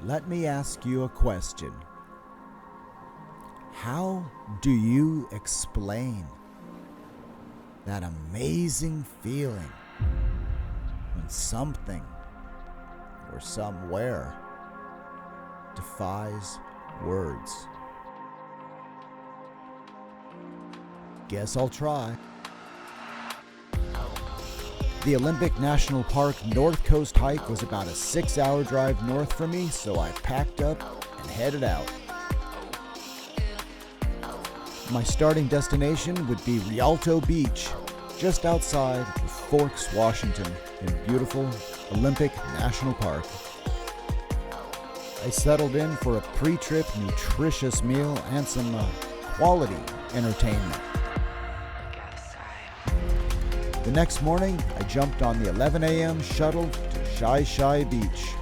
Let me ask you a question. How do you explain that amazing feeling when something or somewhere defies words? Guess I'll try. The Olympic National Park North Coast hike was about a 6-hour drive north from me, so I packed up and headed out. My starting destination would be Rialto Beach, just outside of Forks, Washington, in beautiful Olympic National Park. I settled in for a pre-trip nutritious meal and some quality entertainment. The next morning, I jumped on the 11 a.m. shuttle to Shy Beach.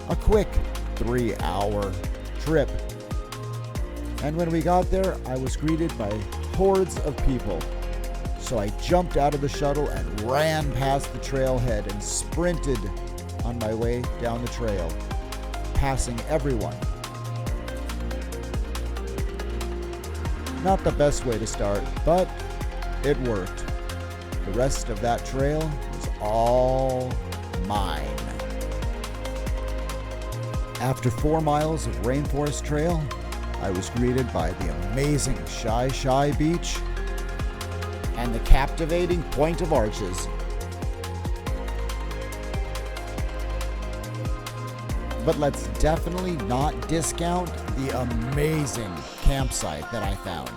A quick 3-hour trip. And when we got there, I was greeted by hordes of people. So I jumped out of the shuttle and ran past the trailhead and sprinted on my way down the trail, passing everyone. Not the best way to start, but it worked. The rest of that trail was all mine. After 4 miles of rainforest trail, I was greeted by the amazing Shy Beach and the captivating Point of Arches. But let's definitely not discount the amazing campsite that I found.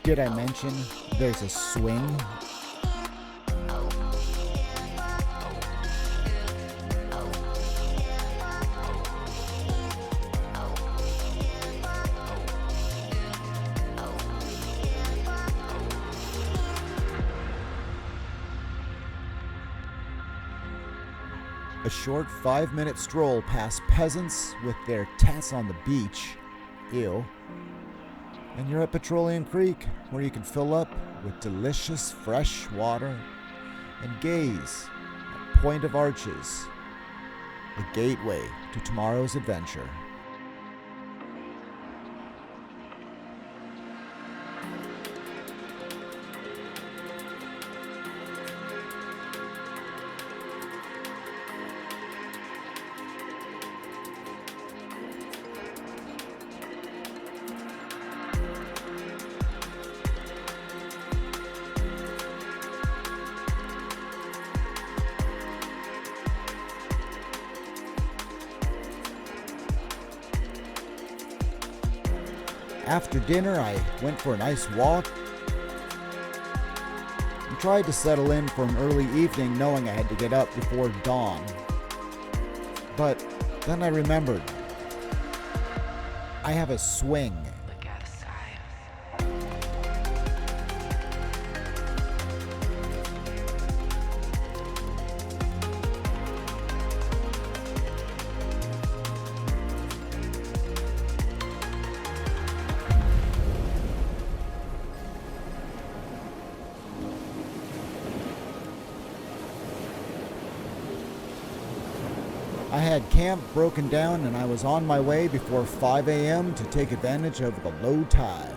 Did I mention there's a swing? A short 5-minute stroll past peasants with their tents on the beach. Ew. And you're at Petroleum Creek, where you can fill up with delicious fresh water and gaze at Point of Arches, the gateway to tomorrow's adventure. After dinner, I went for a nice walk and tried to settle in for an early evening knowing I had to get up before dawn. But then I remembered, I have a swing. I had camp broken down and I was on my way before 5 a.m. to take advantage of the low tide.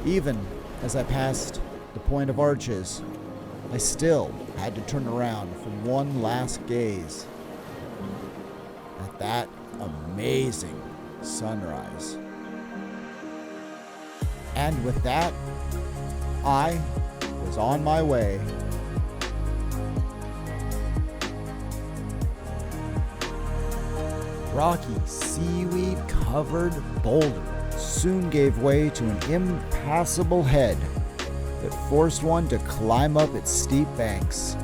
Even as I passed the Point of Arches, I still had to turn around for one last gaze at that amazing sunrise. And with that, I was on my way. Rocky, seaweed-covered boulder soon gave way to an impassable head that forced one to climb up its steep banks.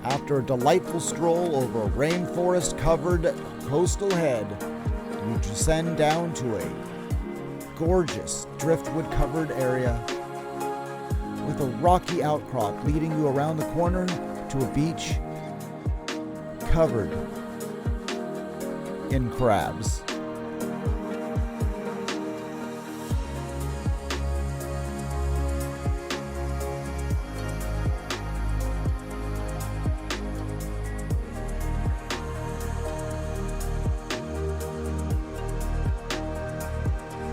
After a delightful stroll over a rainforest-covered coastal head, you descend down to a gorgeous driftwood-covered area with a rocky outcrop leading you around the corner to a beach covered in crabs.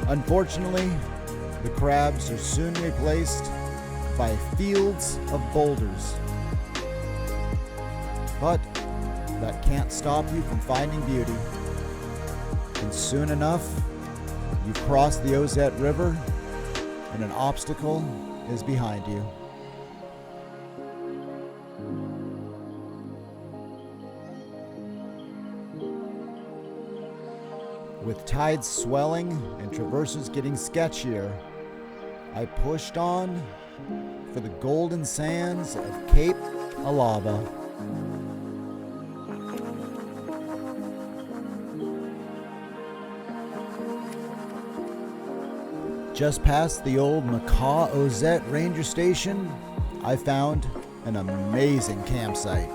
Unfortunately, the crabs are soon replaced by fields of boulders. But that can't stop you from finding beauty. And soon enough, you've crossed the Ozette River and an obstacle is behind you. With tides swelling and traverses getting sketchier, I pushed on for the golden sands of Cape Alava. Just past the old Macaw Ozette Ranger Station, I found an amazing campsite.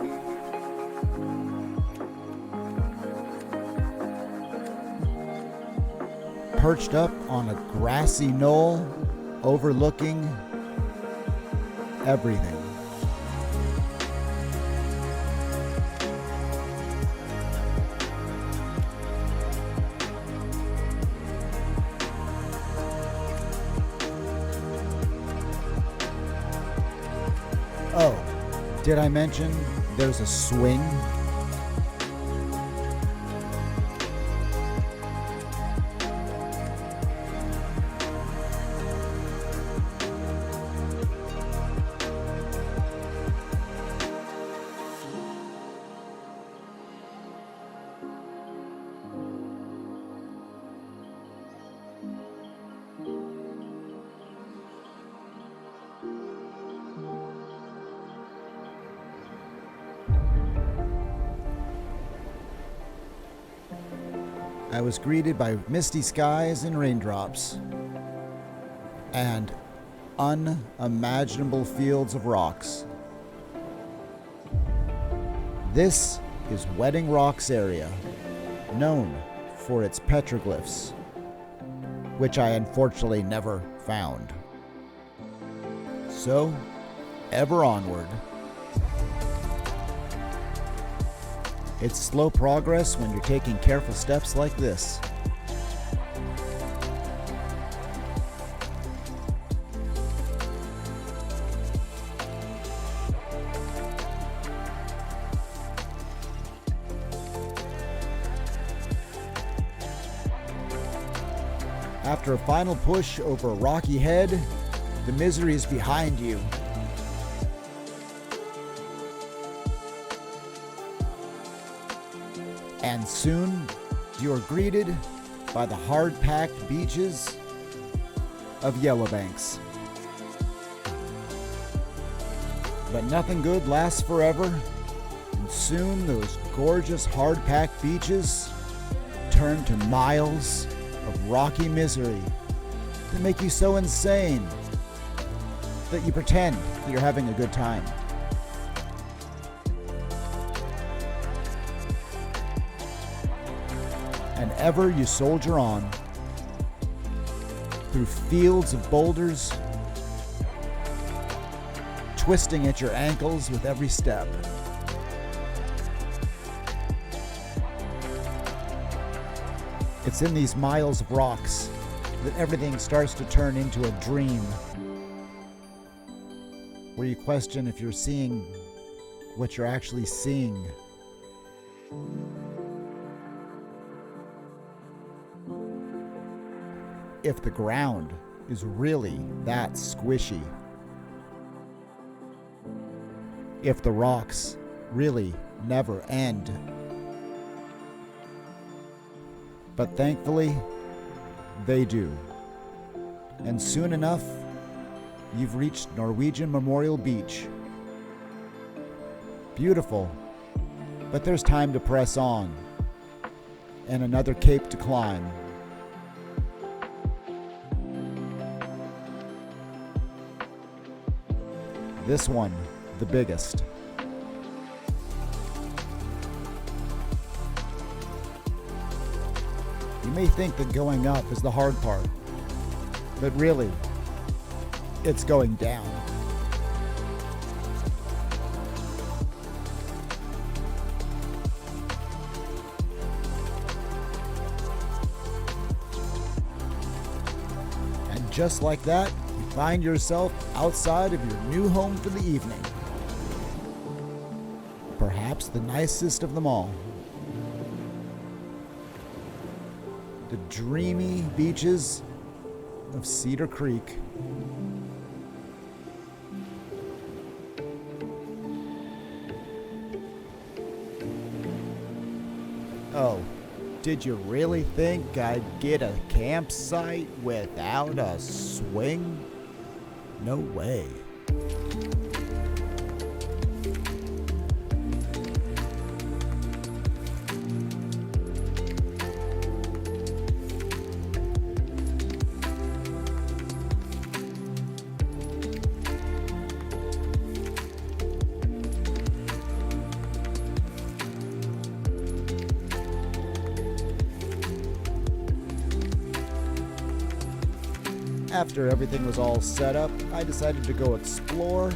Perched up on a grassy knoll overlooking everything. Oh, did I mention there's a swing? I was greeted by misty skies and raindrops, and unimaginable fields of rocks. This is Wedding Rocks area, known for its petroglyphs, which I unfortunately never found. So, ever onward. It's slow progress when you're taking careful steps like this. After a final push over a rocky head, the misery is behind you. And soon, you are greeted by the hard-packed beaches of Yellowbanks. But nothing good lasts forever, and soon those gorgeous hard-packed beaches turn to miles of rocky misery that make you so insane that you pretend that you're having a good time. And ever you soldier on through fields of boulders, twisting at your ankles with every step. It's in these miles of rocks that everything starts to turn into a dream, where you question if you're seeing what you're actually seeing. If the ground is really that squishy. If the rocks really never end. But thankfully, they do. And soon enough, you've reached Norwegian Memorial Beach. Beautiful, but there's time to press on. and another cape to climb. This one, the biggest. You may think that going up is the hard part, but really, it's going down. And just like that, you find yourself outside of your new home for the evening. Perhaps the nicest of them all. The dreamy beaches of Cedar Creek. Oh, did you really think I'd get a campsite without a swing? No way. After everything was all set up, I decided to go explore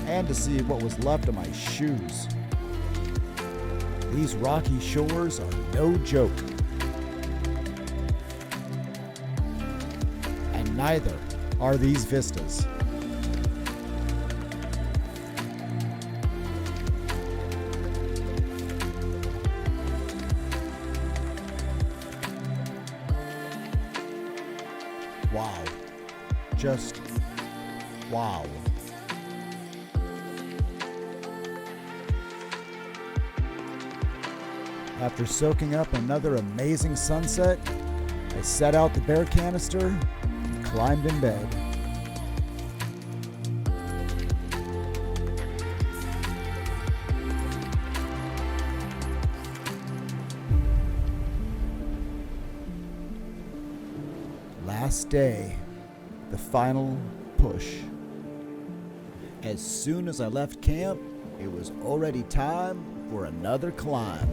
and to see what was left of my shoes. These rocky shores are no joke. And neither are these vistas. Wow. Just wow. After soaking up another amazing sunset, I set out the bear canister and climbed in bed. Last day, the final push. As soon as I left camp, it was already time for another climb.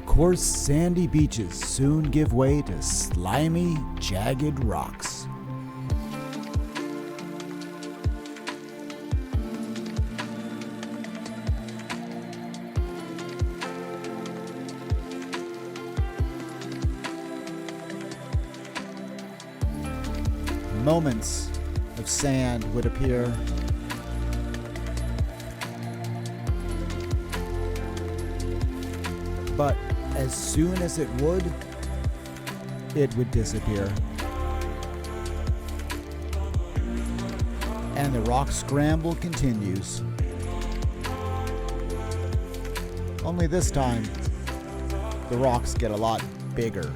Coarse sandy beaches soon give way to slimy, jagged rocks. Moments of sand would appear. But as soon as it would disappear. And the rock scramble continues. Only this time, the rocks get a lot bigger.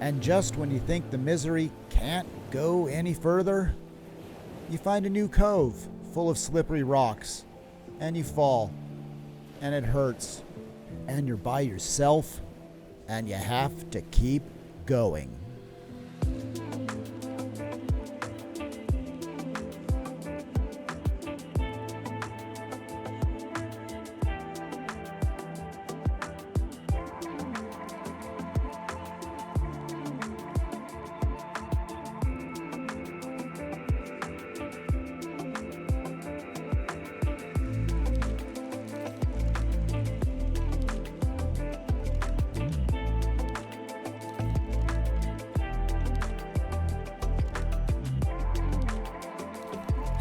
And just when you think the misery can't go any further, you find a new cove full of slippery rocks, and you fall, and it hurts, and you're by yourself, and you have to keep going.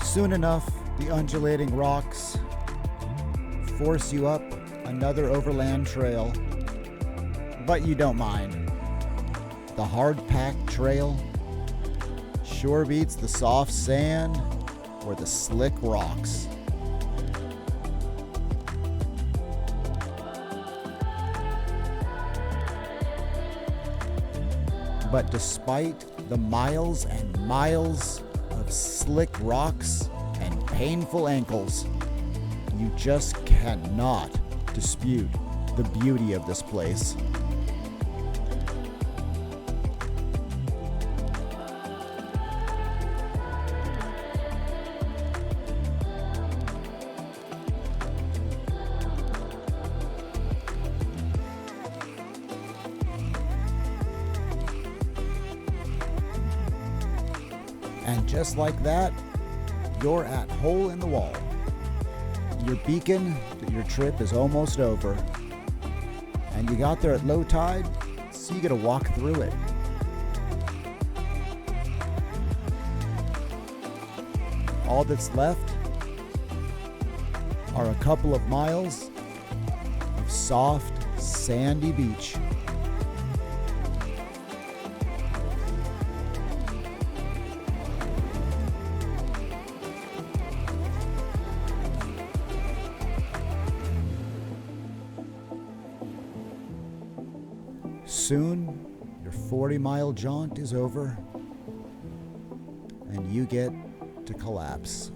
Soon enough, The undulating rocks force you up another overland trail, but you don't mind. The hard-packed trail sure beats the soft sand or the slick rocks. But despite the miles and miles of slick rocks and painful ankles, you just cannot dispute the beauty of this place. And just like that, you're at hole in the wall. Your beacon that your trip is almost over. And you got there at low tide, so you gotta walk through it. All that's left are a couple of miles of soft, sandy beach. Soon, your 40-mile jaunt is over, and you get to collapse.